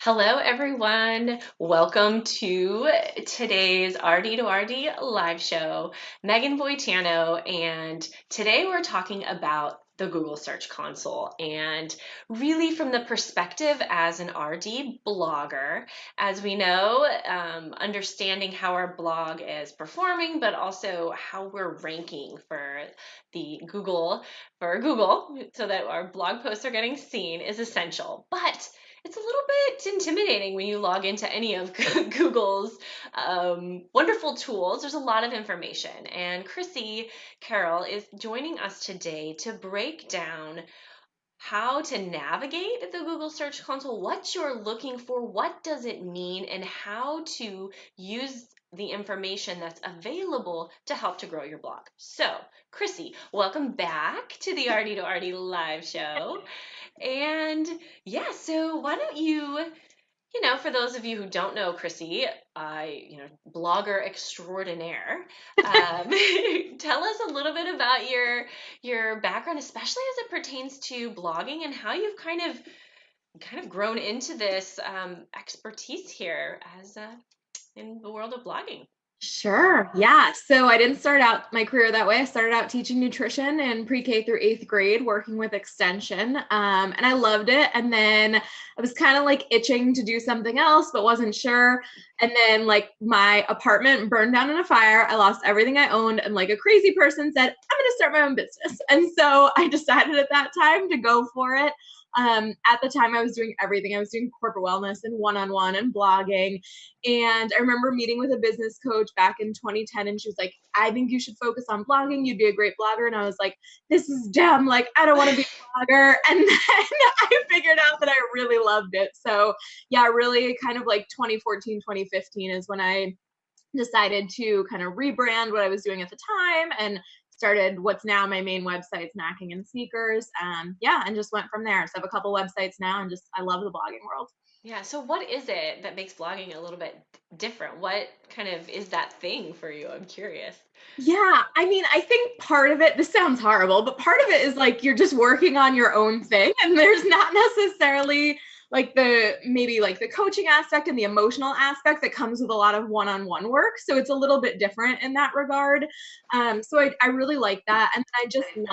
Hello, everyone. Welcome to today's RD2RD Live Show. Megan Boitano, and today we're talking about the Google Search Console, and really from the perspective as an RD blogger. As we know, understanding how our blog is performing, but also how we're ranking for Google, so that our blog posts are getting seen is essential. But it's a little bit intimidating when you log into any of Google's wonderful tools. There's a lot of information, and Chrissy Carroll is joining us today to break down how to navigate the Google Search Console, what you're looking for, what does it mean, and how to use the information that's available to help to grow your blog. So, Chrissy, welcome back to the RD2RD Live Show. And yeah, so why don't for those of you who don't know Chrissy, blogger extraordinaire, tell us a little bit about your background, especially as it pertains to blogging and how you've kind of grown into this expertise here as in the world of blogging. Sure. Yeah. So I didn't start out my career that way. I started out teaching nutrition in pre-K through 8th grade, working with extension. And I loved it. And then I was kind of like itching to do something else, but wasn't sure. And then like my apartment burned down in a fire. I lost everything I owned. And like a crazy person said, I'm going to start my own business. And so I decided at that time to go for it. At the time I was doing everything. I was doing corporate wellness and one-on-one and blogging. And I remember meeting with a business coach back in 2010, and she was like, I think you should focus on blogging. You'd be a great blogger. And I was like, this is dumb. Like, I don't want to be a blogger. And then I figured out that I really loved it. So yeah, really kind of like 2014, 2015 is when I decided to kind of rebrand what I was doing at the time and started what's now my main website, Snacking and Sneakers. And just went from there. So I have a couple websites now, and I love the blogging world. Yeah, so what is it that makes blogging a little bit different? What kind of is that thing for you? I'm curious. Yeah, I mean, I think part of it, this sounds horrible, but part of it is like you're just working on your own thing, and there's not necessarily like maybe like the coaching aspect and the emotional aspect that comes with a lot of one-on-one work. So it's a little bit different in that regard. So I really like that. And I just love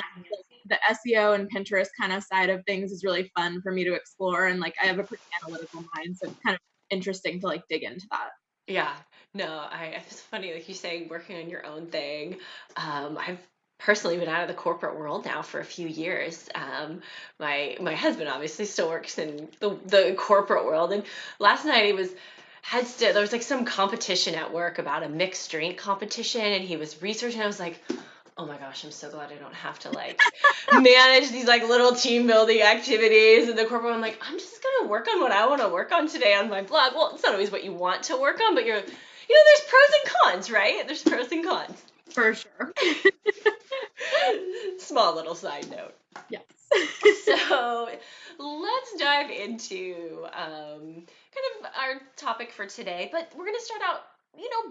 the SEO and Pinterest kind of side of things is really fun for me to explore. And like I have a pretty analytical mind, so it's kind of interesting to like dig into that. Yeah, no, it's funny, like you say, working on your own thing. I've personally been out of the corporate world now for a few years. My husband obviously still works in the corporate world, and last night there was like some competition at work about a mixed drink competition, and he was researching. I was like, oh my gosh, I'm so glad I don't have to like manage these like little team building activities in the corporate. I'm like, I'm just gonna work on what I want to work on today on my blog. Well, it's not always what you want to work on, but there's pros and cons, right? There's pros and cons. For sure. Small little side note. Yes. So let's dive into kind of our topic for today, but we're going to start out,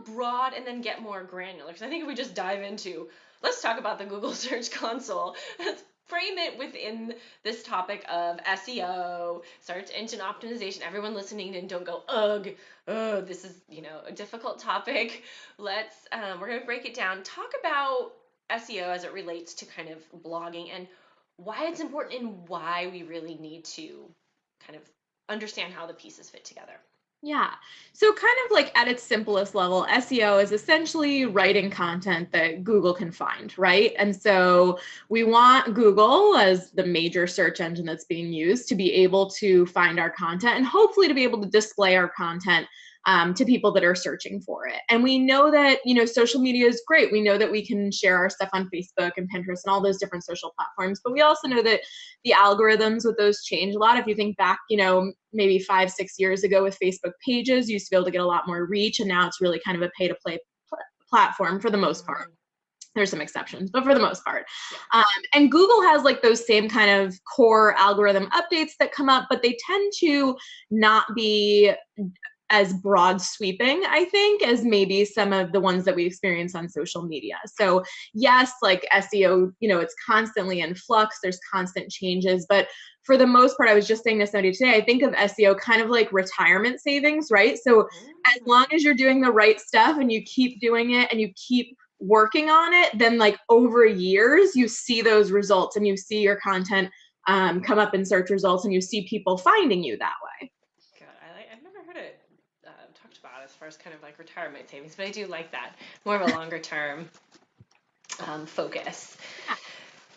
broad and then get more granular. Because I think if we just dive into, let's talk about the Google Search Console, let's frame it within this topic of SEO, search engine optimization. Everyone listening in, don't go, ugh, this is, a difficult topic. We're going to break it down, talk about SEO as it relates to kind of blogging and why it's important and why we really need to kind of understand how the pieces fit together. Yeah. So kind of like at its simplest level, SEO is essentially writing content that Google can find, right? And so we want Google, as the major search engine that's being used, to be able to find our content and hopefully to be able to display our content to people that are searching for it. And we know that, social media is great. We know that we can share our stuff on Facebook and Pinterest and all those different social platforms, but we also know that the algorithms with those change a lot. If you think back, maybe 5-6 years ago with Facebook pages, you used to be able to get a lot more reach, and now it's really kind of a pay-to-play platform for the most part. There's some exceptions, but for the most part. Yeah. And Google has like those same kind of core algorithm updates that come up, but they tend to not be as broad sweeping, I think, as maybe some of the ones that we experience on social media. So yes, like SEO, it's constantly in flux. There's constant changes, but for the most part, I was just saying to somebody today, I think of SEO kind of like retirement savings, right? So as long as you're doing the right stuff and you keep doing it and you keep working on it, then like over years, you see those results and you see your content come up in search results and you see people finding you that way. God, I've never heard it talked about as far as kind of like retirement savings, but I do like that. More of a longer term focus. Yeah.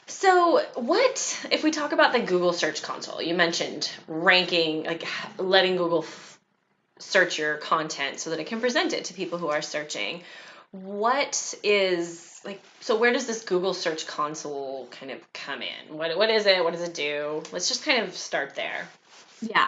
So what, if we talk about the Google Search Console, you mentioned ranking, like letting Google search your content so that it can present it to people who are searching. What is so where does this Google Search Console kind of come in? What is it? What does it do? Let's just kind of start there. Yeah.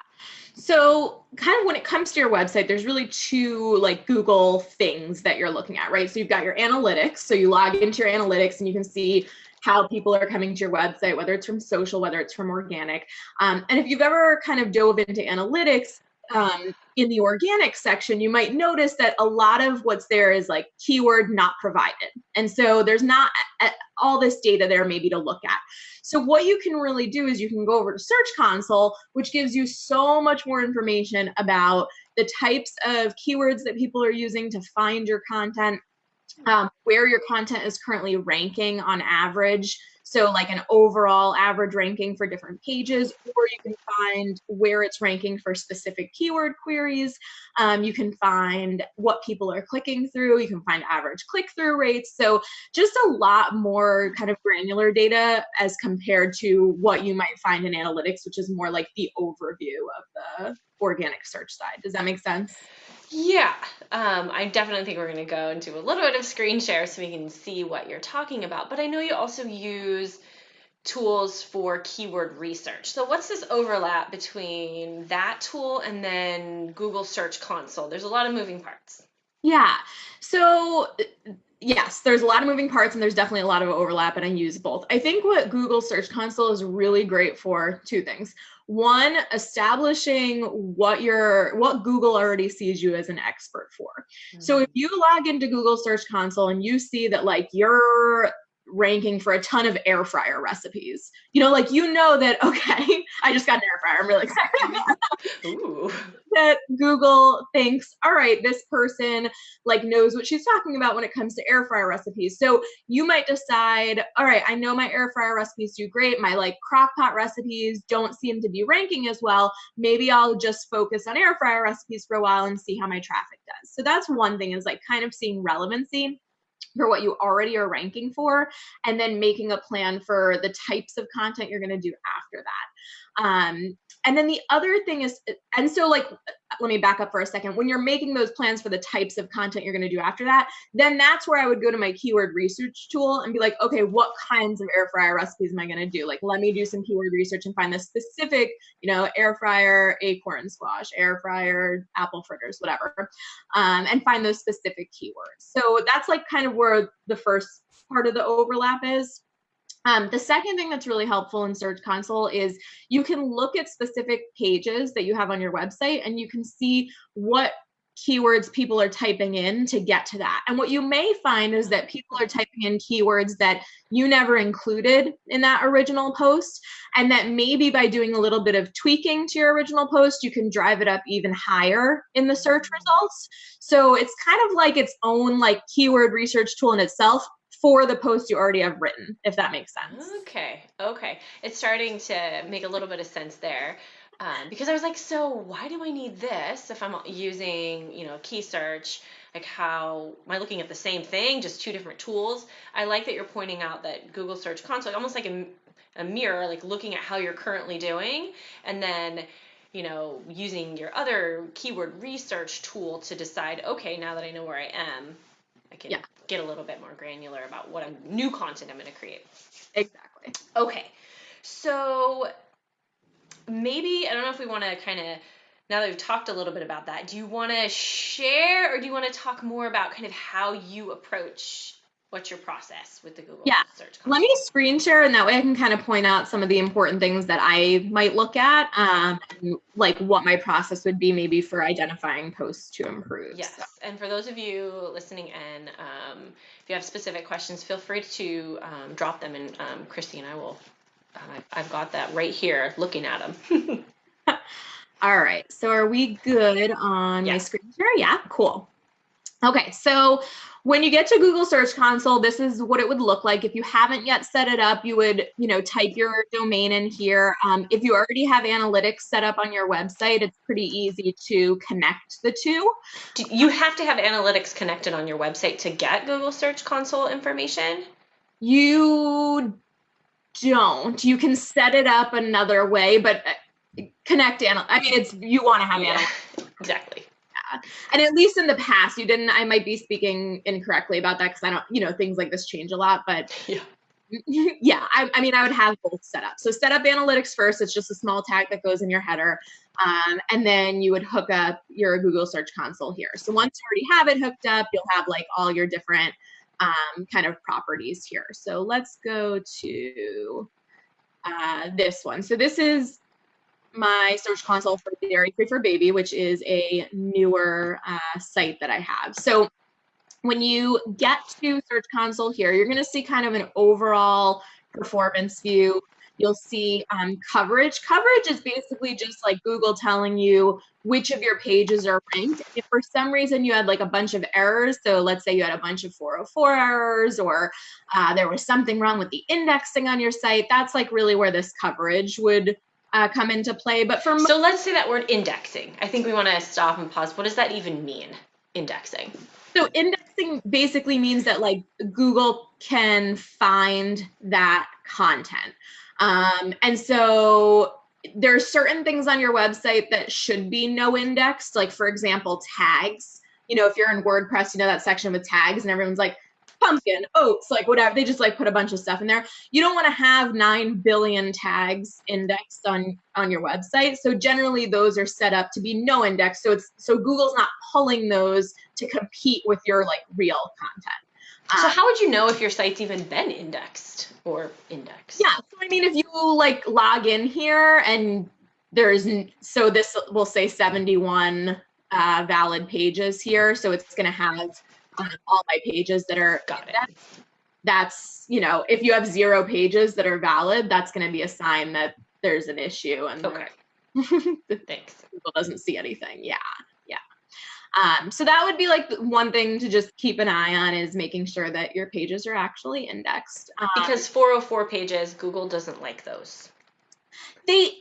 So kind of when it comes to your website, there's really two like Google things that you're looking at, right? So you've got your analytics. So you log into your analytics and you can see how people are coming to your website, whether it's from social, whether it's from organic. And if you've ever kind of dove into analytics, in the organic section, you might notice that a lot of what's there is like keyword not provided. And so there's not all this data there maybe to look at. So what you can really do is you can go over to Search Console, which gives you so much more information about the types of keywords that people are using to find your content, where your content is currently ranking on average. So like an overall average ranking for different pages, or you can find where it's ranking for specific keyword queries. You can find what people are clicking through. You can find average click-through rates. So just a lot more kind of granular data as compared to what you might find in analytics, which is more like the overview of the organic search side. Does that make sense? Yeah, I definitely think we're going to go and do a little bit of screen share so we can see what you're talking about. But I know you also use tools for keyword research. So what's this overlap between that tool and then Google Search Console? There's a lot of moving parts. Yeah. So yes, there's a lot of moving parts and there's definitely a lot of overlap, and I use both. I think what Google Search Console is really great for two things. One, establishing what Google already sees you as an expert for. Mm-hmm. So if you log into Google Search Console and you see that like you're ranking for a ton of air fryer recipes, that, okay, I just got an air fryer. I'm really excited. Ooh. That Google thinks, all right, this person like knows what she's talking about when it comes to air fryer recipes. So you might decide, all right, I know my air fryer recipes do great. My like crock pot recipes don't seem to be ranking as well. Maybe I'll just focus on air fryer recipes for a while and see how my traffic does. So that's one thing, is like kind of seeing relevancy for what you already are ranking for, and then making a plan for the types of content you're going to do after that. And then the other thing is, and so like, let me back up for a second. When you're making those plans for the types of content you're going to do after that, then that's where I would go to my keyword research tool and be like, okay, what kinds of air fryer recipes am I going to do? Like, let me do some keyword research and find the specific, air fryer acorn squash, air fryer apple fritters, whatever, and find those specific keywords. So that's like kind of where the first part of the overlap is. The second thing that's really helpful in Search Console is you can look at specific pages that you have on your website and you can see what keywords people are typing in to get to that. And what you may find is that people are typing in keywords that you never included in that original post, and that maybe by doing a little bit of tweaking to your original post, you can drive it up even higher in the search results. So it's kind of like its own like keyword research tool in itself for the post you already have written, if that makes sense. Okay. It's starting to make a little bit of sense there. Because I was like, so why do I need this if I'm using, key search? Like, how am I looking at the same thing, just two different tools? I like that you're pointing out that Google Search Console, almost like a mirror, like looking at how you're currently doing, and then, using your other keyword research tool to decide, okay, now that I know where I am, I can get a little bit more granular about what new content I'm going to create. Exactly. Okay. So maybe, I don't know if we want to kind of, now that we've talked a little bit about that, do you want to share, or do you want to talk more about kind of how you approach what's your process with the Google Yeah. Search Console? Let me screen share, and that way I can kind of point out some of the important things that I might look at, like what my process would be maybe for identifying posts to improve. Yes, So. and for those of you listening in, if you have specific questions, feel free to drop them, and Chrissy and I will. I've got that right here, looking at them. All right, so are we good on my screen share? Yeah, cool. Okay, so when you get to Google Search Console, this is what it would look like. If you haven't yet set it up, you would, type your domain in here. If you already have analytics set up on your website, it's pretty easy to connect the two. You have to have analytics connected on your website to get Google Search Console information? You don't. You can set it up another way, but connect you want to have analytics. Exactly. Yeah. And at least in the past, you didn't. I might be speaking incorrectly about that because I don't, things like this change a lot, but yeah, I would have both set up. So set up analytics first. It's just a small tag that goes in your header. And then you would hook up your Google Search Console here. So once you already have it hooked up, you'll have like all your different kind of properties here. So let's go to this one. So this is my Search Console for Dairy Free for Baby, which is a newer site that I have. So when you get to Search Console here, you're going to see kind of an overall performance view. You'll see coverage. Coverage is basically just like Google telling you which of your pages are ranked. If for some reason you had like a bunch of errors, so let's say you had a bunch of 404 errors, or there was something wrong with the indexing on your site, that's like really where this coverage would come into play. But so let's say that word indexing. I think we want to stop and pause. What does that even mean, indexing? So indexing basically means that like Google can find that content. And so there's certain things on your website that should be no indexed, like for example, tags. If you're in WordPress, that section with tags and everyone's like, pumpkin, oats, like whatever. They just like put a bunch of stuff in there. You don't want to have 9 billion tags indexed on your website. So generally those are set up to be no index. So Google's not pulling those to compete with your like real content. So how would you know if your site's even been indexed or indexed? Yeah, so if you like log in here and this will say 71 valid pages here. So it's going to have all my pages that are indexed. That's, if you have 0 pages that are valid, that's going to be a sign that there's an issue. And okay. Thanks. Google doesn't see anything. Yeah. So that would be like one thing to just keep an eye on, is making sure that your pages are actually indexed. Because 404 pages, Google doesn't like those. They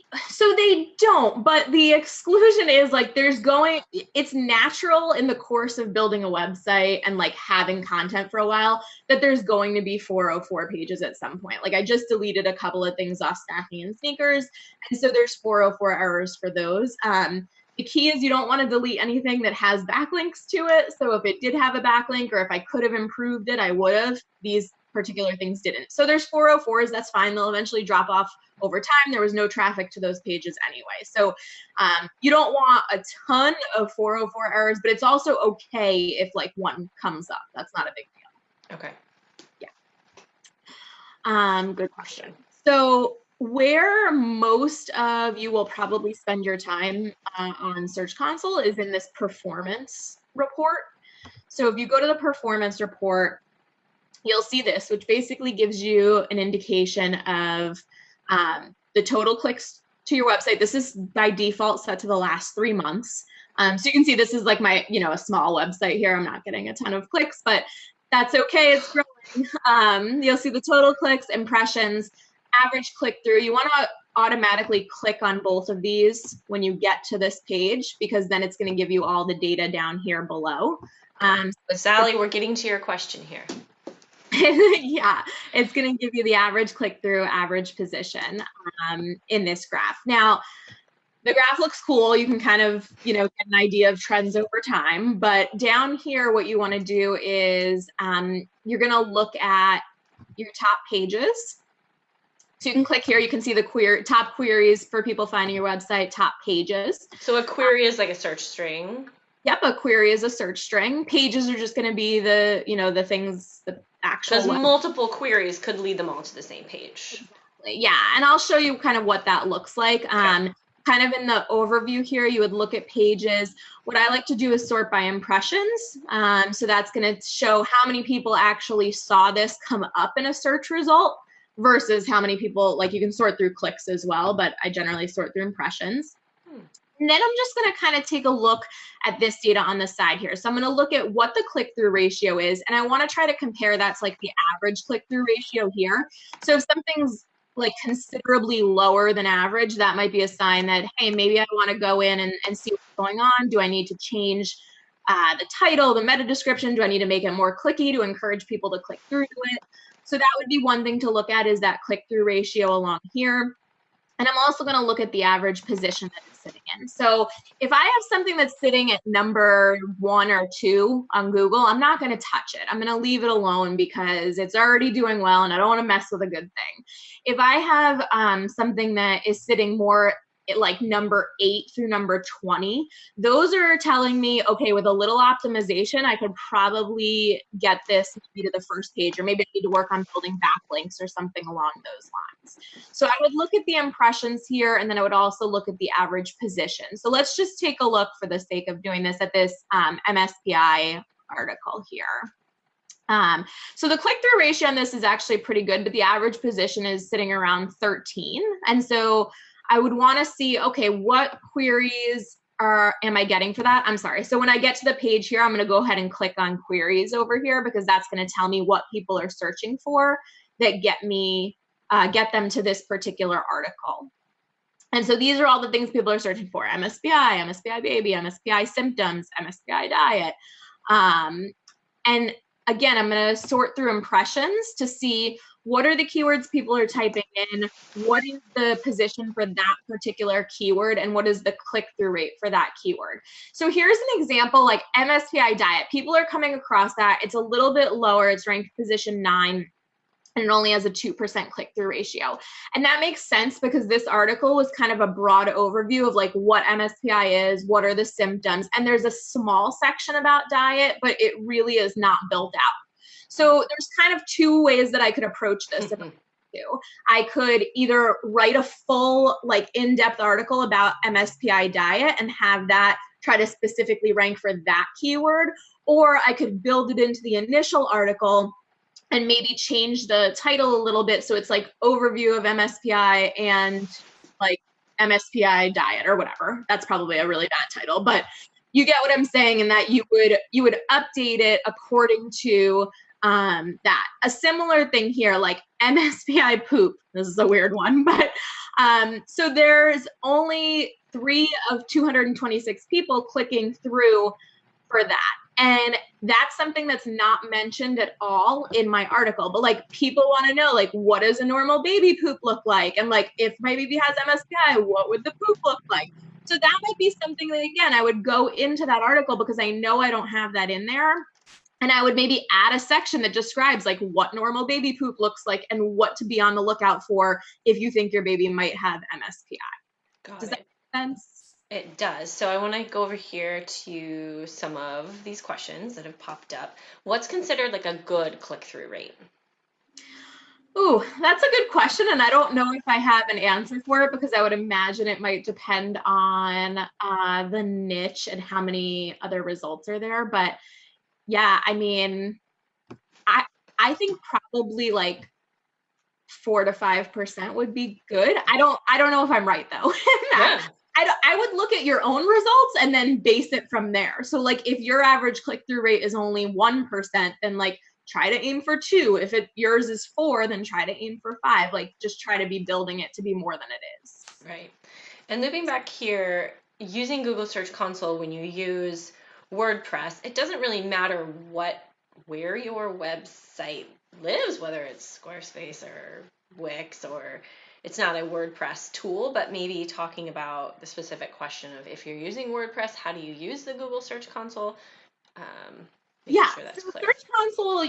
don't, but the exclusion is like it's natural in the course of building a website and like having content for a while that there's going to be 404 pages at some point. Like I just deleted a couple of things off Stacking and Sneakers, and so there's 404 errors for those. The key is you don't want to delete anything that has backlinks to it. So if it did have a backlink, or if I could have improved it, I would have. These particular things didn't. So there's 404s, that's fine. They'll eventually drop off over time. There was no traffic to those pages anyway. So you don't want a ton of 404 errors, but it's also okay if like one comes up. That's not a big deal. Okay. Yeah. Good question. So where most of you will probably spend your time on Search Console is in this performance report. So if you go to the performance report, you'll see this, which basically gives you an indication of the total clicks to your website. This is by default set to the last 3 months. So you can see this is like my, a small website here. I'm not getting a ton of clicks, but that's okay. It's growing. You'll see the total clicks, impressions, average click through. You want to automatically click on both of these when you get to this page, because then it's going to give you all the data down here below. Sally, we're getting to your question here. Yeah, it's going to give you the average click-through, average position in this graph. Now, the graph looks cool. You can kind of, get an idea of trends over time. But down here, what you want to do is you're going to look at your top pages. So you can click here. You can see the top queries for people finding your website, top pages. So a query is like a search string. Yep, a query is a search string. Pages are just going to be the, the things, the actual. Because multiple queries could lead them all to the same page. Exactly. Yeah, and I'll show you kind of what that looks like. Okay. Kind of in the overview here, you would look at pages. What I like to do is sort by impressions. So that's going to show how many people actually saw this come up in a search result versus how many people, like you can sort through clicks as well, but I generally sort through impressions. And then I'm just going to kind of take a look at this data on the side here. So I'm going to look at what the click-through ratio is, and I want to try to compare that to like the average click-through ratio here. So if something's like considerably lower than average, that might be a sign that, hey, maybe I want to go in and see what's going on. Do I need to change the title, the meta description? Do I need to make it more clicky to encourage people to click through to it? So that would be one thing to look at, is that click-through ratio along here. And I'm also going to look at the average position that it's sitting in. So if I have something that's sitting at number 1 or 2 on Google, I'm not going to touch it. I'm going to leave it alone because it's already doing well and I don't want to mess with a good thing. If I have something that is sitting more at like number 8 through number 20, those are telling me, okay, with a little optimization, I could probably get this maybe to the first page, or maybe I need to work on building backlinks or something along those lines. So I would look at the impressions here, and then I would also look at the average position. So let's just take a look, for the sake of doing this, at this MSPI article here. So the click-through ratio on this is actually pretty good, but the average position is sitting around 13. And so I would want to see, okay, what queries am I getting for that? I'm sorry. So when I get to the page here, I'm going to go ahead and click on queries over here, because that's going to tell me what people are searching for that get them to this particular article. And so these are all the things people are searching for: MSPI, MSPI baby, MSPI symptoms, MSPI diet. And again, I'm going to sort through impressions to see what are the keywords people are typing in, what is the position for that particular keyword, and what is the click-through rate for that keyword. So here's an example, like MSPI diet. People are coming across that. It's a little bit lower. It's ranked position 9. And it only has a 2% click-through ratio. And that makes sense because this article was kind of a broad overview of like what MSPI is, what are the symptoms, and there's a small section about diet, but it really is not built out. So there's kind of 2 ways that I could approach this. I could either write a full, like, in-depth article about MSPI diet and have that try to specifically rank for that keyword, or I could build it into the initial article and maybe change the title a little bit so it's like overview of MSPI and like MSPI diet or whatever. That's probably a really bad title, but you get what I'm saying, in that you would update it according to that. A similar thing here, like MSPI poop. This is a weird one, but so there's only 3 of 226 people clicking through for that. And that's something that's not mentioned at all in my article. But like, people want to know, like, what does a normal baby poop look like? And like, if my baby has MSPI, what would the poop look like? So that might be something that, again, I would go into that article because I know I don't have that in there. And I would maybe add a section that describes like what normal baby poop looks like and what to be on the lookout for if you think your baby might have MSPI. Does that make sense? It does. So I want to go over here to some of these questions that have popped up. What's considered like a good click-through rate? Ooh, that's a good question. And I don't know if I have an answer for it, because I would imagine it might depend on the niche and how many other results are there. But yeah, I mean, I think probably like 4 to 5% would be good. I don't know if I'm right though. Yeah. I would look at your own results and then base it from there. So like, if your average click-through rate is only 1%, then like try to aim for 2. If yours is 4, then try to aim for 5. Like, just try to be building it to be more than it is. Right. And looping back here, using Google Search Console when you use WordPress, it doesn't really matter where your website lives, whether it's Squarespace or Wix, or it's not a WordPress tool, but maybe talking about the specific question of, if you're using WordPress, how do you use the Google Search Console? making Yeah, sure that's so clear. Search Console,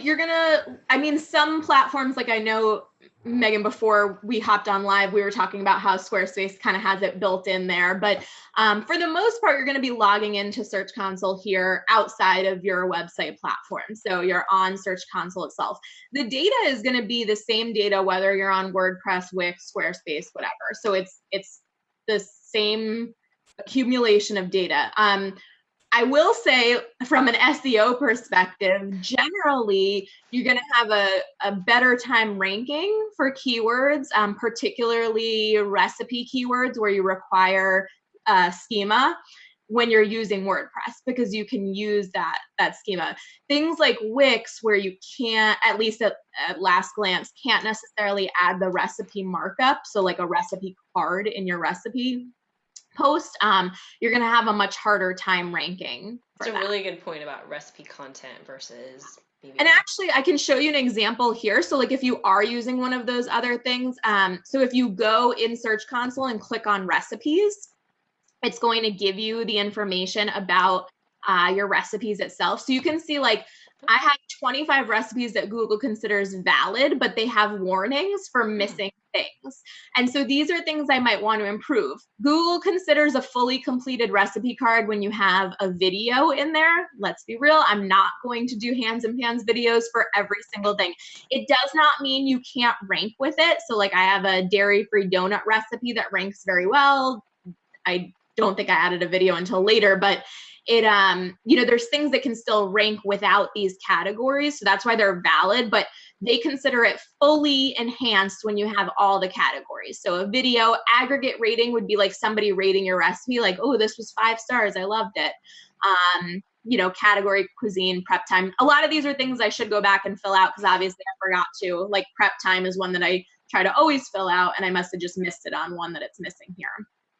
I mean, some platforms, like I know, Megan, before we hopped on live, we were talking about how Squarespace kind of has it built in there. But for the most part, you're going to be logging into Search Console here outside of your website platform. So you're on Search Console itself. The data is going to be the same data, whether you're on WordPress, Wix, Squarespace, whatever. So it's the same accumulation of data. I will say, from an SEO perspective, generally, you're going to have a better time ranking for keywords, particularly recipe keywords where you require schema when you're using WordPress, because you can use that schema. Things like Wix, where you can't, at least at last glance, can't necessarily add the recipe markup, so like a recipe card in your recipe post, you're going to have a much harder time ranking. It's a really good point about recipe content versus maybe. And actually, I can show you an example here. So like if you are using one of those other things, so if you go in Search Console and click on recipes, it's going to give you the information about your recipes itself. So you can see, like, I have 25 recipes that Google considers valid, but they have warnings for missing things. And so these are things I might want to improve. Google considers a fully completed recipe card when you have a video in there. Let's be real, I'm not going to do hands and pans videos for every single thing. It does not mean you can't rank with it. So like I have a dairy-free donut recipe that ranks very well. I don't think I added a video until later, but it, there's things that can still rank without these categories. So that's why they're valid, but they consider it fully enhanced when you have all the categories. So a video aggregate rating would be like somebody rating your recipe, like, oh, this was 5 stars, I loved it. Category, cuisine, prep time. A lot of these are things I should go back and fill out, because obviously I forgot to. Like prep time is one that I try to always fill out, and I must have just missed it on one that it's missing here.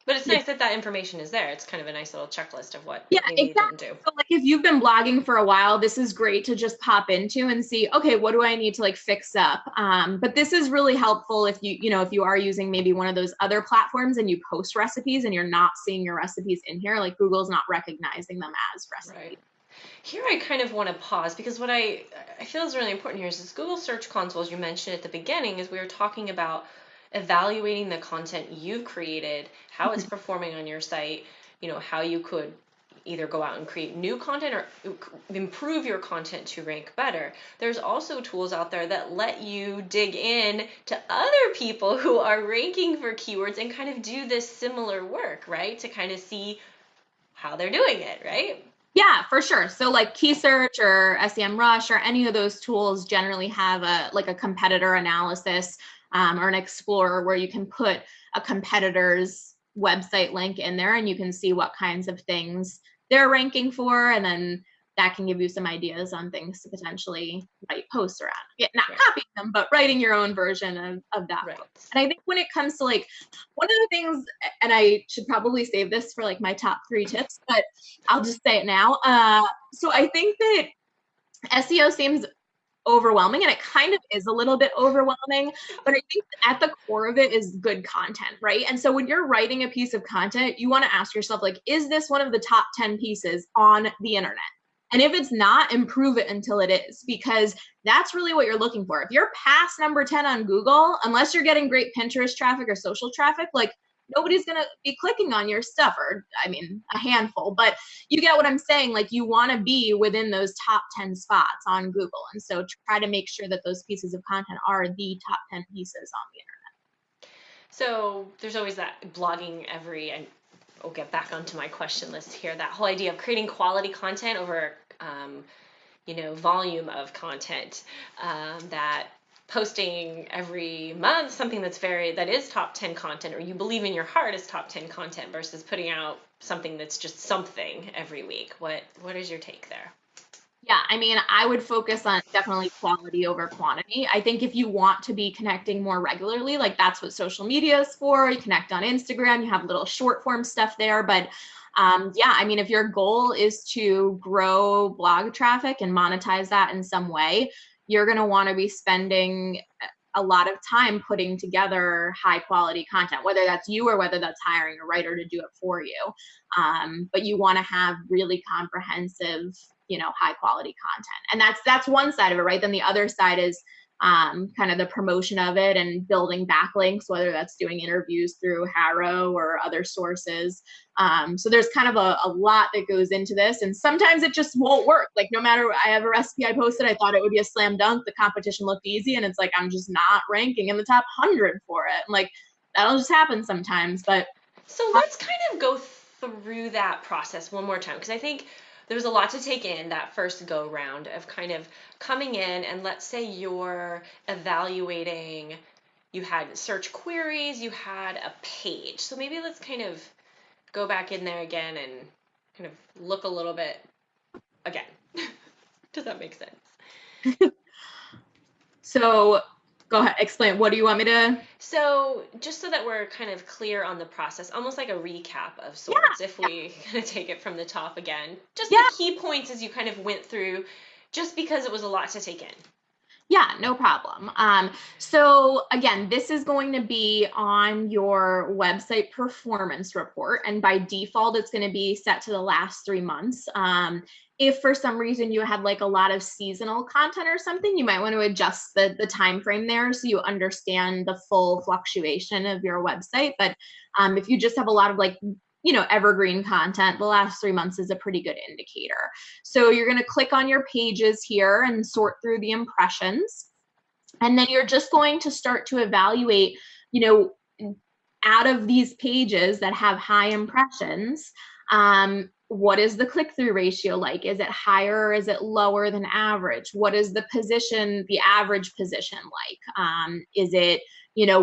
But it's nice that information is there. It's kind of a nice little checklist of what maybe exactly. You didn't do. So like if you've been blogging for a while, this is great to just pop into and see, okay, what do I need to like fix up? But this is really helpful if if you are using maybe one of those other platforms and you post recipes and you're not seeing your recipes in here, like Google's not recognizing them as recipes. Right. Here I kind of want to pause, because what I feel is really important here is this Google Search Console, as you mentioned at the beginning, is we were talking about evaluating the content you've created, how it's performing on your site, how you could either go out and create new content or improve your content to rank better. There's also tools out there that let you dig in to other people who are ranking for keywords and kind of do this similar work, right? To kind of see how they're doing it, right? Yeah, for sure. So like Key Search or SEMrush or any of those tools generally have a competitor analysis or an explorer where you can put a competitor's website link in there and you can see what kinds of things they're ranking for, and then that can give you some ideas on things to potentially write posts around. Yeah, not copying them, but writing your own version of that post. And I think when it comes to like one of the things, and I should probably save this for like my top 3 tips, but I'll just say it now. So I think that SEO seems overwhelming, and it kind of is a little bit overwhelming, but I think at the core of it is good content, right? And so when you're writing a piece of content, you want to ask yourself, like, is this one of the top 10 pieces on the internet? And if it's not, improve it until it is, because that's really what you're looking for. If you're past number 10 on Google, unless you're getting great Pinterest traffic or social traffic, like nobody's going to be clicking on your stuff, or I mean, a handful, but you get what I'm saying. Like you want to be within those top 10 spots on Google. And so try to make sure that those pieces of content are the top 10 pieces on the internet. So there's always that blogging and I'll get back onto my question list here, that whole idea of creating quality content over, volume of content, that posting every month something that is top 10 content, or you believe in your heart is top 10 content, versus putting out something that's just something every week. What is your take there? Yeah, I mean, I would focus on definitely quality over quantity. I think if you want to be connecting more regularly, like that's what social media is for. You connect on Instagram, you have little short form stuff there. But I mean, if your goal is to grow blog traffic and monetize that in some way, you're going to want to be spending a lot of time putting together high quality content, whether that's you or whether that's hiring a writer to do it for you. But you want to have really comprehensive high quality content. And that's one side of it, right? Then the other side is kind of the promotion of it and building backlinks, whether that's doing interviews through Harrow or other sources. So there's kind of a lot that goes into this, and sometimes it just won't work. Like, no matter, I have a recipe I posted, I thought it would be a slam dunk. The competition looked easy, and it's like, I'm just not ranking in the top 100 for it. And like, that'll just happen sometimes. But so let's kind of go through that process one more time, because I think there's a lot to take in that first go round of kind of coming in, and let's say you're evaluating, you had search queries, you had a page. So maybe let's kind of go back in there again and kind of look a little bit again. Does that make sense? So go ahead, explain. What do you want me to? So just so that we're kind of clear on the process, almost like a recap of sorts, if we kind of take it from the top again, just the key points as you kind of went through, just because it was a lot to take in. Yeah, no problem. So again, this is going to be on your website performance report, and by default, it's going to be set to the last 3 months. If for some reason you had like a lot of seasonal content or something, you might want to adjust the time frame there so you understand the full fluctuation of your website. But if you just have a lot of like evergreen content, the last 3 months is a pretty good indicator. So you're going to click on your pages here and sort through the impressions. And then you're just going to start to evaluate, out of these pages that have high impressions, what is the click-through ratio like? Is it higher or is it lower than average? What is the position, the average position like? Is it,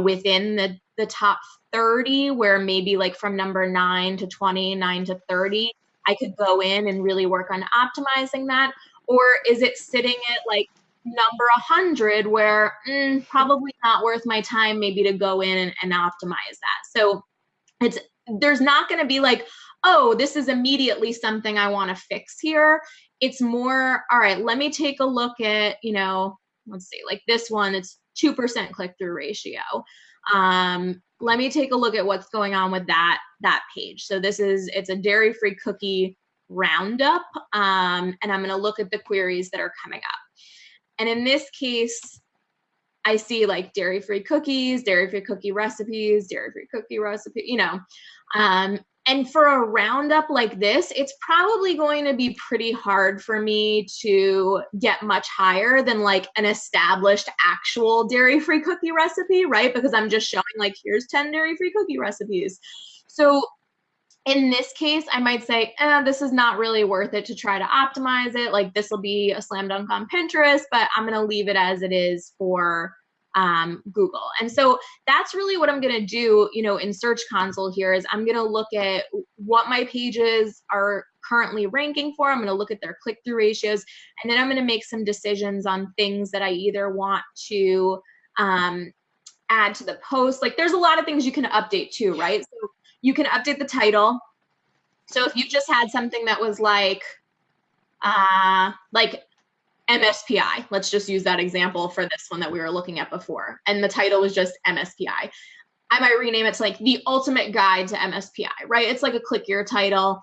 within the top 30, where maybe like from number 9 to 20, 9 to 30, I could go in and really work on optimizing that? Or is it sitting at like number 100 where probably not worth my time maybe to go in and optimize that? So there's not going to be like, oh, this is immediately something I want to fix here. It's more, all right, let me take a look at, let's see, like this one, it's 2% click-through ratio. Let me take a look at what's going on with that page. So it's a dairy-free cookie roundup, and I'm going to look at the queries that are coming up. And in this case, I see like dairy-free cookies, dairy-free cookie recipes, dairy-free cookie recipe, and for a roundup like this, it's probably going to be pretty hard for me to get much higher than like an established actual dairy-free cookie recipe, right? Because I'm just showing like, here's 10 dairy-free cookie recipes. So in this case, I might say, this is not really worth it to try to optimize it. Like, this will be a slam dunk on Pinterest, but I'm going to leave it as it is for Google. And so that's really what I'm going to do, in Search Console here, is I'm going to look at what my pages are currently ranking for. I'm going to look at their click-through ratios, and then I'm going to make some decisions on things that I either want to add to the post. Like, there's a lot of things you can update too, right? So you can update the title. So if you just had something that was like MSPI, let's just use that example for this one that we were looking at before, and the title was just MSPI, I might rename it to like the ultimate guide to MSPI, right? It's like a clickier title,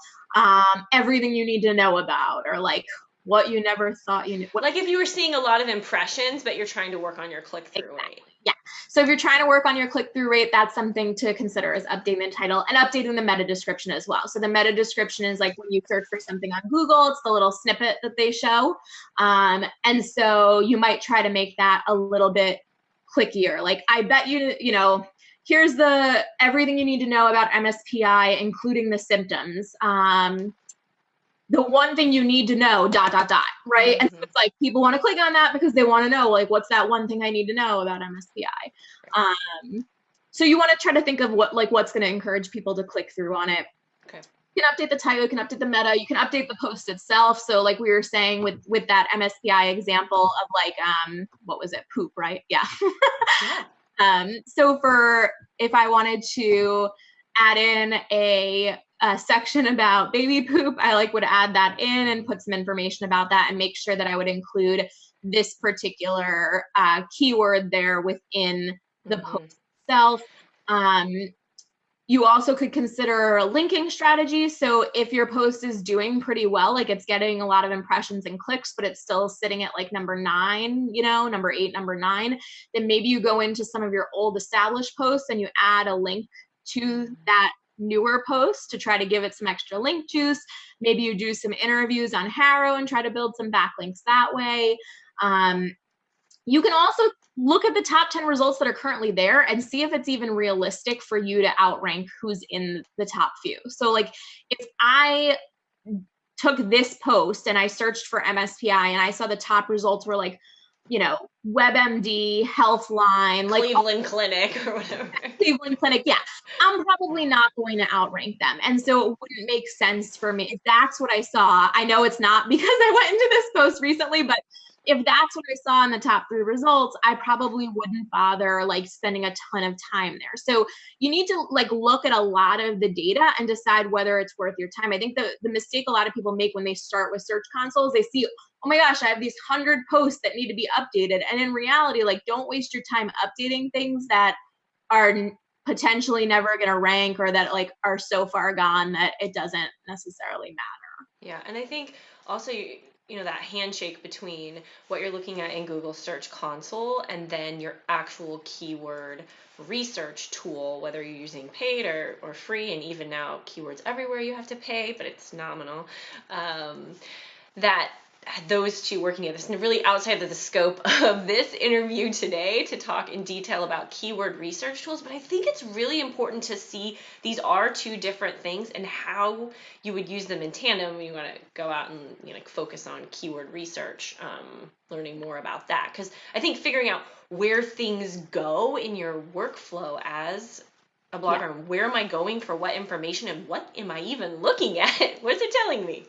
everything you need to know about, or like what you never thought you knew. Like if you were seeing a lot of impressions, but you're trying to work on your click-through rate. Yeah. So if you're trying to work on your click-through rate, that's something to consider, is updating the title and updating the meta description as well. So the meta description is like when you search for something on Google, it's the little snippet that they show. And so you might try to make that a little bit clickier. Like, I bet here's everything you need to know about MSPI, including the symptoms. The one thing you need to know, ... right? Mm-hmm. And so it's like, people want to click on that because they want to know, like, what's that one thing I need to know about MSPI? Right. So you want to try to think of what's going to encourage people to click through on it. Okay. You can update the title, you can update the meta, you can update the post itself. So like we were saying with that MSPI example of like, what was it? Poop, right? Yeah. Yeah. So if I wanted to add in a section about baby poop, I would add that in and put some information about that and make sure that I would include this particular keyword there within the post itself. You also could consider linking strategies. So if your post is doing pretty well, like it's getting a lot of impressions and clicks, but it's still sitting at like number 9, you know, number 8, number 9, then maybe you go into some of your old established posts and you add a link to that newer post to try to give it some extra link juice. Maybe you do some interviews on Harrow and try to build some backlinks that way. You can also look at the top 10 results that are currently there and see if it's even realistic for you to outrank who's in the top few. So like if I took this post and I searched for MSPI and I saw the top results were like, you know, WebMD, Healthline, like Cleveland Clinic or whatever. Cleveland Clinic, yeah. I'm probably not going to outrank them. And so it wouldn't make sense for me. If that's what I saw, I know it's not because I went into this post recently, but if that's what I saw in the top 3 results, I probably wouldn't bother like spending a ton of time there. So you need to like look at a lot of the data and decide whether it's worth your time. I think the mistake a lot of people make when they start with Search Consoles, they see, oh my gosh, I have these 100 posts that need to be updated. And in reality, like don't waste your time updating things that are potentially never going to rank or that like are so far gone that it doesn't necessarily matter. Yeah, and I think also you know that handshake between what you're looking at in Google Search Console and then your actual keyword research tool, whether you're using paid or free, and even now keywords everywhere you have to pay, but it's nominal. That those two working together. It's really outside of the scope of this interview today to talk in detail about keyword research tools, but I think it's really important to see these are 2 different things and how you would use them in tandem when you want to go out and like focus on keyword research, learning more about that. Because I think figuring out where things go in your workflow as a blogger, yeah. Where am I going for what information and what am I even looking at? What's it telling me?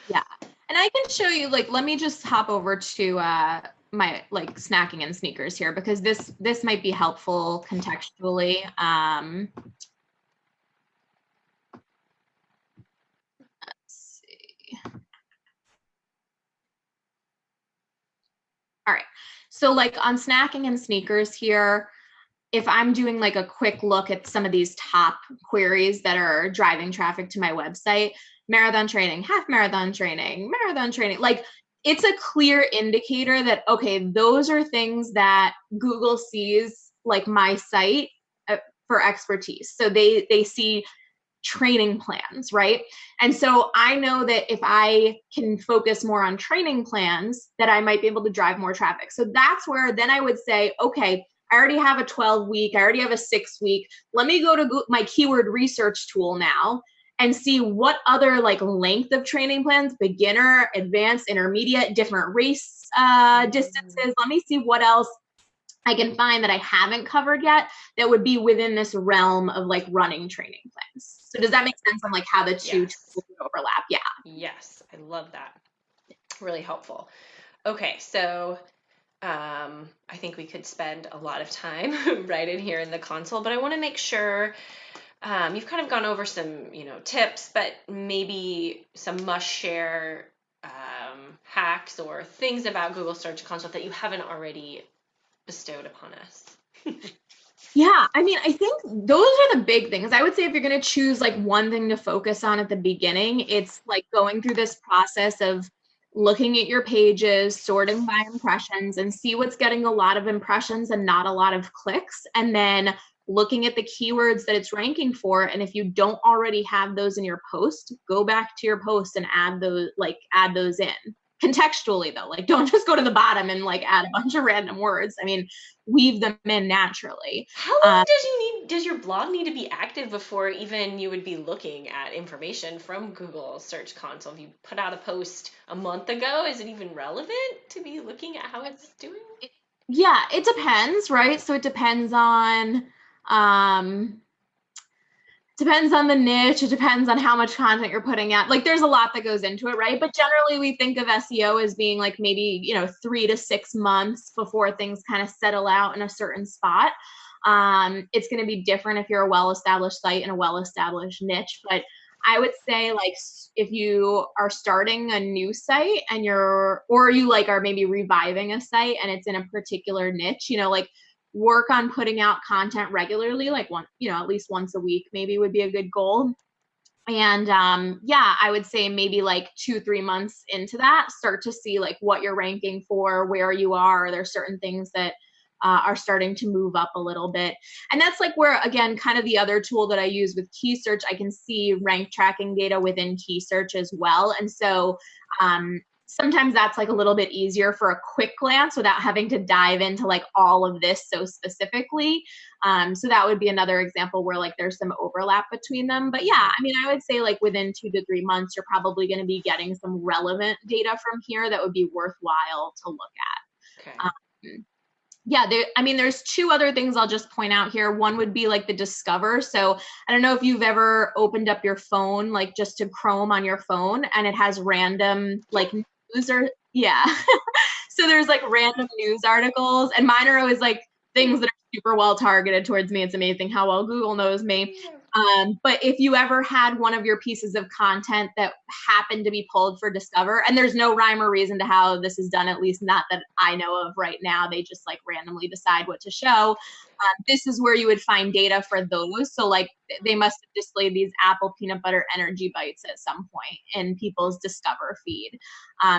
Yeah. And I can show you, like, let me just hop over to my like snacking and sneakers here because this might be helpful contextually. Let's see. All right. So like on snacking and sneakers here, if I'm doing like a quick look at some of these top queries that are driving traffic to my website, marathon training, half marathon training, like it's a clear indicator that, okay, those are things that Google sees like my site for expertise. So they see training plans, right? And so I know that if I can focus more on training plans, that I might be able to drive more traffic. So that's where then I would say, okay, I already have a 12-week, I already have a 6-week. Let me go to my keyword research tool now and see what other like length of training plans, beginner, advanced, intermediate, different race distances. Let me see what else I can find that I haven't covered yet that would be within this realm of like running training plans. So does that make sense on like how the two tools overlap? Yeah. Yes, I love that. Really helpful. Okay, so I think we could spend a lot of time right in here in the console, but I want to make sure you've kind of gone over some, tips, but maybe some must-share hacks or things about Google Search Console that you haven't already bestowed upon us. Yeah, I mean, I think those are the big things. I would say if you're going to choose like one thing to focus on at the beginning, it's like going through this process of looking at your pages, sorting by impressions, and see what's getting a lot of impressions and not a lot of clicks. And then looking at the keywords that it's ranking for. And if you don't already have those in your post, go back to your post and add those in. Contextually though, like don't just go to the bottom and like add a bunch of random words. I mean, weave them in naturally. How long does your blog need to be active before even you would be looking at information from Google Search Console? If you put out a post a month ago, is it even relevant to be looking at how it's doing? Yeah, it depends, right? So it depends on the niche. It depends on how much content you're putting out. Like there's a lot that goes into it, right? But generally we think of SEO as being like maybe, 3 to 6 months before things kind of settle out in a certain spot. It's going to be different if you're a well-established site and a well-established niche. But I would say like if you are starting a new site and you are maybe reviving a site and it's in a particular niche, like work on putting out content regularly, like at least once a week maybe would be a good goal. And yeah, I would say maybe like 2-3 months into that, start to see like what you're ranking for, where you are. There's certain things that are starting to move up a little bit. And that's like where, again, kind of the other tool that I use with key search, I can see rank tracking data within key search as well. And so sometimes that's like a little bit easier for a quick glance without having to dive into like all of this so specifically. So that would be another example where like there's some overlap between them. But yeah, I mean, I would say like within 2 to 3 months, you're probably going to be getting some relevant data from here that would be worthwhile to look at. Okay. Yeah, there's 2 other things I'll just point out here. One would be like the discover. So I don't know if you've ever opened up your phone, like just to Chrome on your phone, and it has random like news or yeah. So there's like random news articles, and mine are always like things that are super well targeted towards me. It's amazing how well Google knows me. But if you ever had one of your pieces of content that happened to be pulled for Discover, and there's no rhyme or reason to how this is done, at least not that I know of right now, they just like randomly decide what to show. This is where you would find data for those. So like they must have displayed these Apple peanut butter energy bites at some point in people's Discover feed.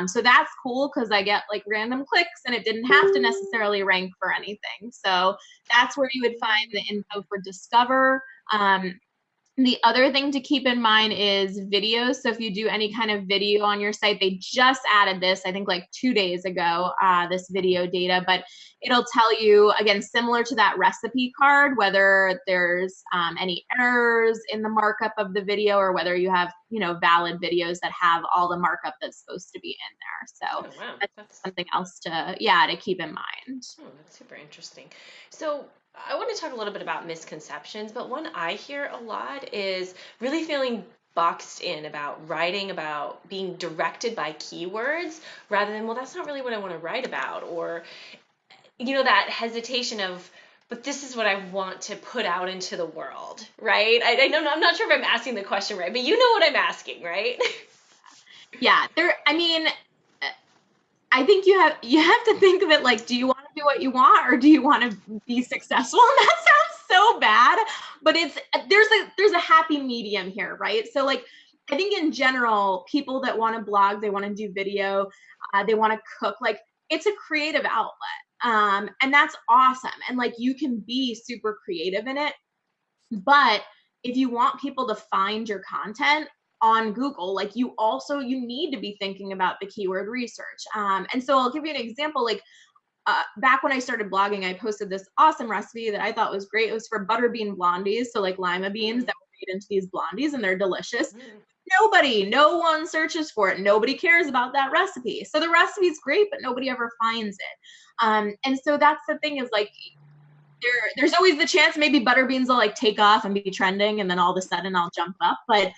So that's cool because I get like random clicks and it didn't have to necessarily rank for anything. So that's where you would find the info for Discover. The other thing to keep in mind is videos. So if you do any kind of video on your site, they just added this, I think like 2 days ago, this video data, but it'll tell you, again, similar to that recipe card, whether there's any errors in the markup of the video or whether you have, valid videos that have all the markup that's supposed to be in there. So wow. that's something else to keep in mind. Oh, that's super interesting. So I want to talk a little bit about misconceptions, but one I hear a lot is really feeling boxed in about writing about being directed by keywords rather than, well, that's not really what I want to write about, or, that hesitation of, but this is what I want to put out into the world, right? I don't know, I'm not sure if I'm asking the question right, but you know what I'm asking, right? Yeah, I think you have to think of it like, do you want to do what you want or do you want to be successful? And that sounds so bad, but there's a happy medium here, right? So like, I think in general, people that want to blog, they want to do video, they want to cook, like it's a creative outlet. And that's awesome. And like, you can be super creative in it, but if you want people to find your content on Google, like you need to be thinking about the keyword research. And so I'll give you an example. Like back when I started blogging, I posted this awesome recipe that I thought was great. It was for butterbean blondies. So like lima beans that were made into these blondies, and they're delicious. No one searches for it. Nobody cares about that recipe. So the recipe's great, but nobody ever finds it. And so that's the thing, is like, there's always the chance maybe butterbeans will like take off and be trending, and then all of a sudden I'll jump up. But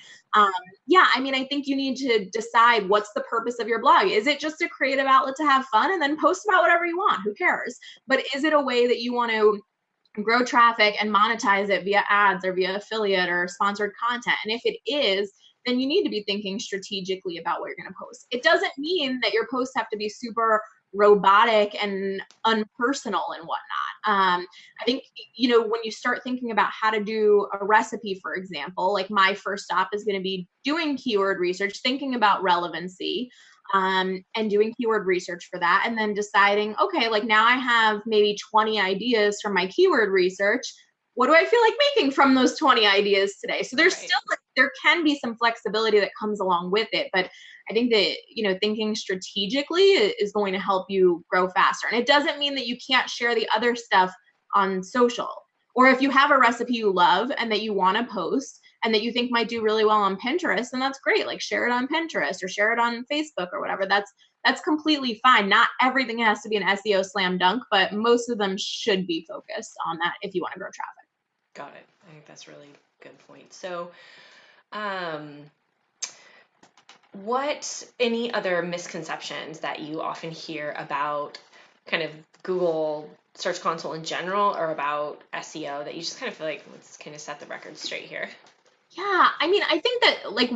yeah, I mean, I think you need to decide what's the purpose of your blog. Is it just a creative outlet to have fun and then post about whatever you want? Who cares? But is it a way that you want to grow traffic and monetize it via ads or via affiliate or sponsored content? And if it is, then you need to be thinking strategically about what you're going to post. It doesn't mean that your posts have to be super robotic and unpersonal and whatnot. I think, when you start thinking about how to do a recipe, for example, like my first stop is going to be doing keyword research, thinking about relevancy, and doing keyword research for that. And then deciding, okay, like now I have maybe 20 ideas from my keyword research. What do I feel like making from those 20 ideas today? So there's still, there can be some flexibility that comes along with it, but I think that, thinking strategically is going to help you grow faster. And it doesn't mean that you can't share the other stuff on social, or if you have a recipe you love and that you want to post and that you think might do really well on Pinterest, then that's great. Like share it on Pinterest or share it on Facebook or whatever. That's completely fine. Not everything has to be an SEO slam dunk, but most of them should be focused on that if you want to grow traffic. Got it. I think that's really good point. So, what any other misconceptions that you often hear about kind of Google Search Console in general, or about SEO, that you just kind of feel like, let's kind of set the record straight here? Yeah, I mean, I think that like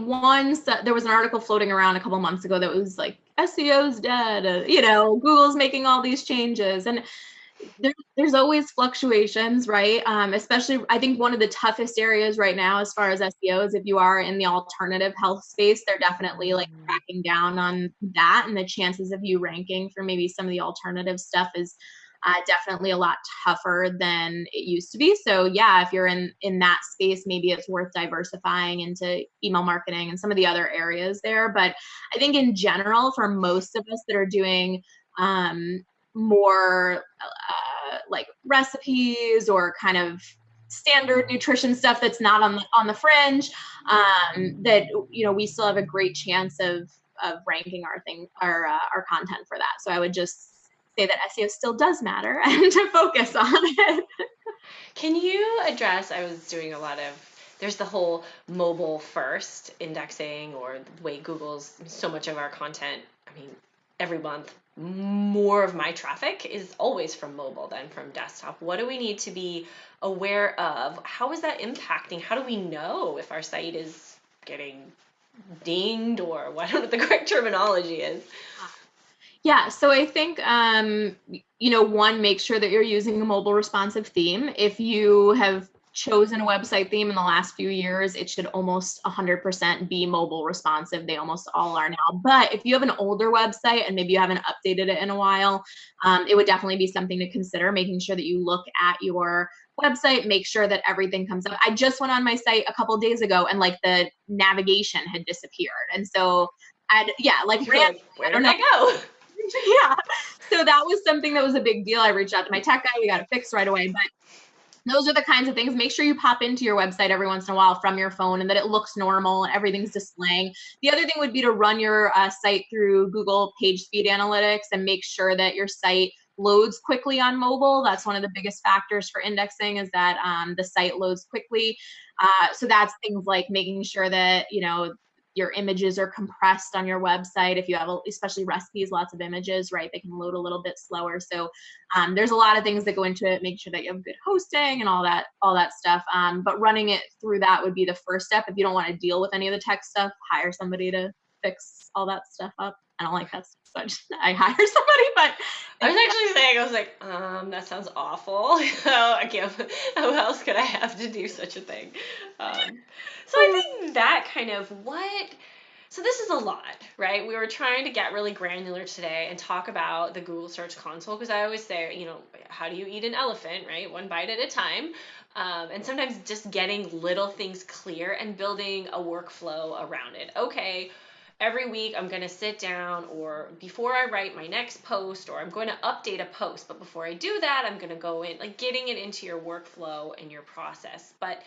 there was an article floating around a couple months ago that was like, SEO's dead, Google's making all these changes. And there's always fluctuations, right? Especially, I think one of the toughest areas right now as far as SEO is if you are in the alternative health space, they're definitely like cracking down on that, and the chances of you ranking for maybe some of the alternative stuff is definitely a lot tougher than it used to be. So yeah, if you're in that space, maybe it's worth diversifying into email marketing and some of the other areas there. But I think in general, for most of us that are doing more like recipes or kind of standard nutrition stuff that's not on the fringe, that we still have a great chance of ranking our content for that. So I would just say that SEO still does matter and to focus on it. Can you address, I was doing a lot of, there's the whole mobile first indexing, or the way Google's so much of our content, I mean, every month, more of my traffic is always from mobile than from desktop. What do we need to be aware of? How is that impacting? How do we know if our site is getting dinged, or what, I don't know what the correct terminology is? Yeah, so I think, one, make sure that you're using a mobile responsive theme. If you have chosen a website theme in the last few years, it should almost 100% be mobile responsive. They almost all are now. But if you have an older website and maybe you haven't updated it in a while, it would definitely be something to consider, making sure that you look at your website, make sure that everything comes up. I just went on my site a couple of days ago and like the navigation had disappeared. And so where did that go? Yeah. So that was something that was a big deal. I reached out to my tech guy. We got it fixed right away. But those are the kinds of things. Make sure you pop into your website every once in a while from your phone and that it looks normal and everything's displaying. The other thing would be to run your site through Google Page Speed Analytics and make sure that your site loads quickly on mobile. That's one of the biggest factors for indexing, is that the site loads quickly. So that's things like making sure that, your images are compressed on your website. If you have, especially recipes, lots of images, right, they can load a little bit slower. So there's a lot of things that go into it, make sure that you have good hosting and all that stuff. But running it through that would be the first step. If you don't want to deal with any of the tech stuff, hire somebody to fix all that stuff up. I don't like that stuff, so I hire somebody. But I was actually saying, I was like, that sounds awful. I can't, how else could I have to do such a thing? So I think that kind of so this is a lot, right? We were trying to get really granular today and talk about the Google Search Console, because I always say, how do you eat an elephant, right? One bite at a time. And sometimes just getting little things clear and building a workflow around it. Okay, every week I'm going to sit down, or before I write my next post, or I'm going to update a post, but before I do that, I'm going to go in, like getting it into your workflow and your process. But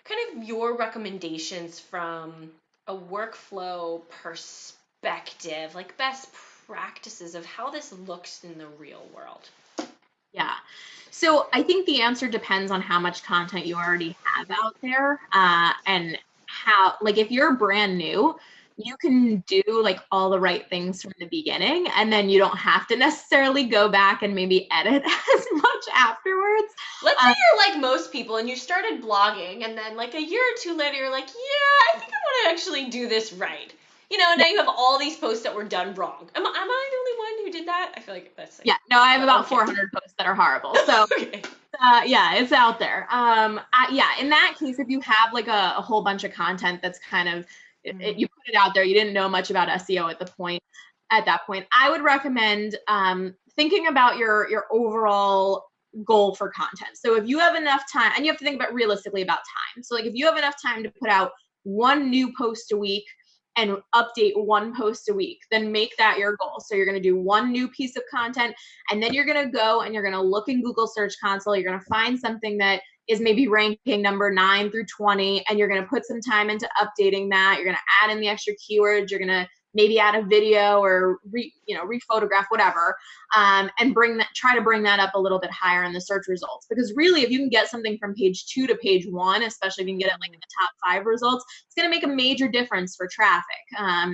kind of your recommendations from a workflow perspective, like best practices of how this looks in the real world. Yeah. So I think the answer depends on how much content you already have out there, and how, like, if you're brand new, you can do like all the right things from the beginning, and then you don't have to necessarily go back and maybe edit as much afterwards. Let's say you're like most people and you started blogging, and then like a year or two later, you're like, yeah, I think I want to actually do this right. And now you have all these posts that were done wrong. Am I the only one who did that? I feel like that's yeah. No, I have about 400 posts that are horrible. So okay. yeah, it's out there. Yeah, in that case, if you have like a whole bunch of content that's kind of you put it out there, you didn't know much about SEO at that point, I would recommend thinking about your overall goal for content. So if you have enough time, and you have to think about realistically about time. So like if you have enough time to put out one new post a week and update one post a week, then make that your goal. So you're going to do one new piece of content, and then you're going to go and you're going to look in Google Search Console. You're going to find something that is maybe ranking number 9 through 20, and you're going to put some time into updating that. You're going to add in the extra keywords. You're going to maybe add a video or rephotograph, whatever, and try to bring that up a little bit higher in the search results. Because really, if you can get something from page 2 to page 1, especially if you can get it like in the top 5 results, it's going to make a major difference for traffic. Yeah.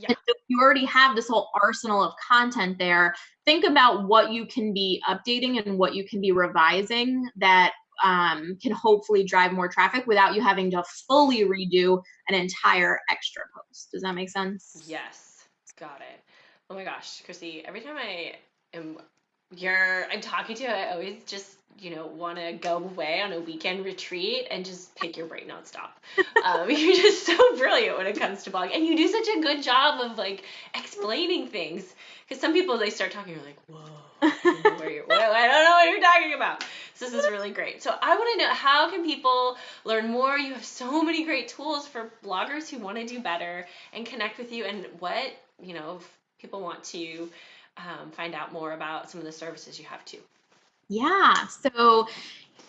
And so if you already have this whole arsenal of content there, think about what you can be updating and what you can be revising that can hopefully drive more traffic without you having to fully redo an entire extra post. Does that make sense? Yes. Got it. Oh my gosh, Chrissy, every time I am I'm talking to, I always just, want to go away on a weekend retreat and just pick your brain nonstop. You're just so brilliant when it comes to blogging. And you do such a good job of like explaining things. Because some people, they start talking, you're like, whoa, I don't know I don't know what you're talking about. So this is really great. So I want to know, how can people learn more? You have so many great tools for bloggers who want to do better and connect with you, and what, if people want to find out more about some of the services you have too. Yeah. So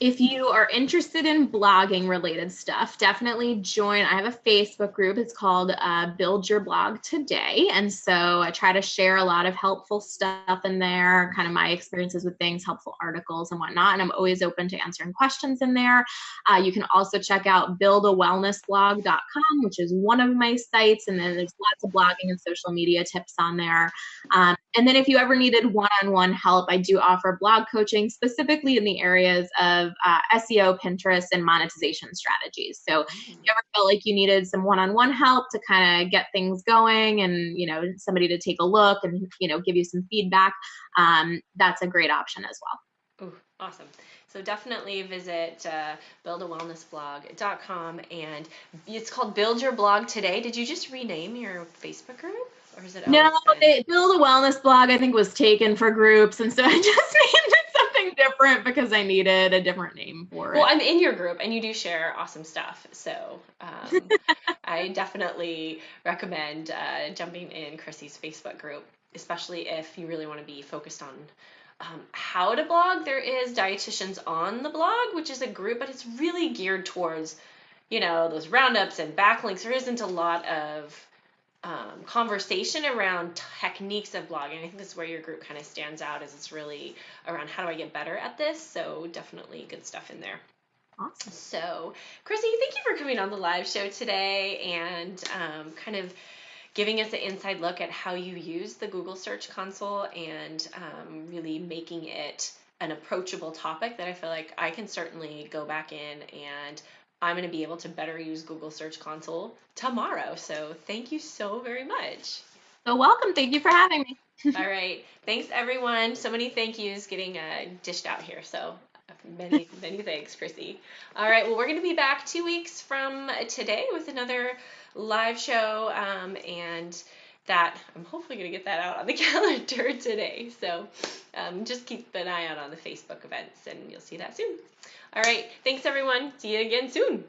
if you are interested in blogging related stuff, definitely join. I have a Facebook group. It's called Build Your Blog Today. And so I try to share a lot of helpful stuff in there, kind of my experiences with things, helpful articles and whatnot. And I'm always open to answering questions in there. You can also check out buildawellnessblog.com, which is one of my sites. And then there's lots of blogging and social media tips on there. And then if you ever needed one-on-one help, I do offer blog coaching specifically in the areas of SEO, Pinterest, and monetization strategies. So if you ever felt like you needed some one-on-one help to kind of get things going and, somebody to take a look and, give you some feedback, that's a great option as well. Ooh, awesome. So definitely visit buildawellnessblog.com, and it's called Build Your Blog Today. Did you just rename your Facebook group? Or is it No, Build a Wellness Blog, I think, was taken for groups, and so I just named it something different because I needed a different name for it. Well, I'm in your group, and you do share awesome stuff, so I definitely recommend jumping in Chrissy's Facebook group, especially if you really want to be focused on how to blog. There is Dietitians on the Blog, which is a group, but it's really geared towards, those roundups and backlinks. There isn't a lot of conversation around techniques of blogging. I think this is where your group kind of stands out, is it's really around how do I get better at this. So definitely good stuff in there. Awesome. So Chrissy, thank you for coming on the live show today and kind of giving us an inside look at how you use the Google Search Console, and really making it an approachable topic that I feel like I can certainly go back in, and I'm going to be able to better use Google Search Console tomorrow. So thank you so very much. So welcome. Thank you for having me. All right. Thanks, everyone. So many thank yous getting dished out here. So many thanks, Chrissy. All right. Well, we're going to be back 2 weeks from today with another live show, and that I'm hopefully going to get that out on the calendar today. So just keep an eye out on the Facebook events, and you'll see that soon. All right. Thanks, everyone. See you again soon.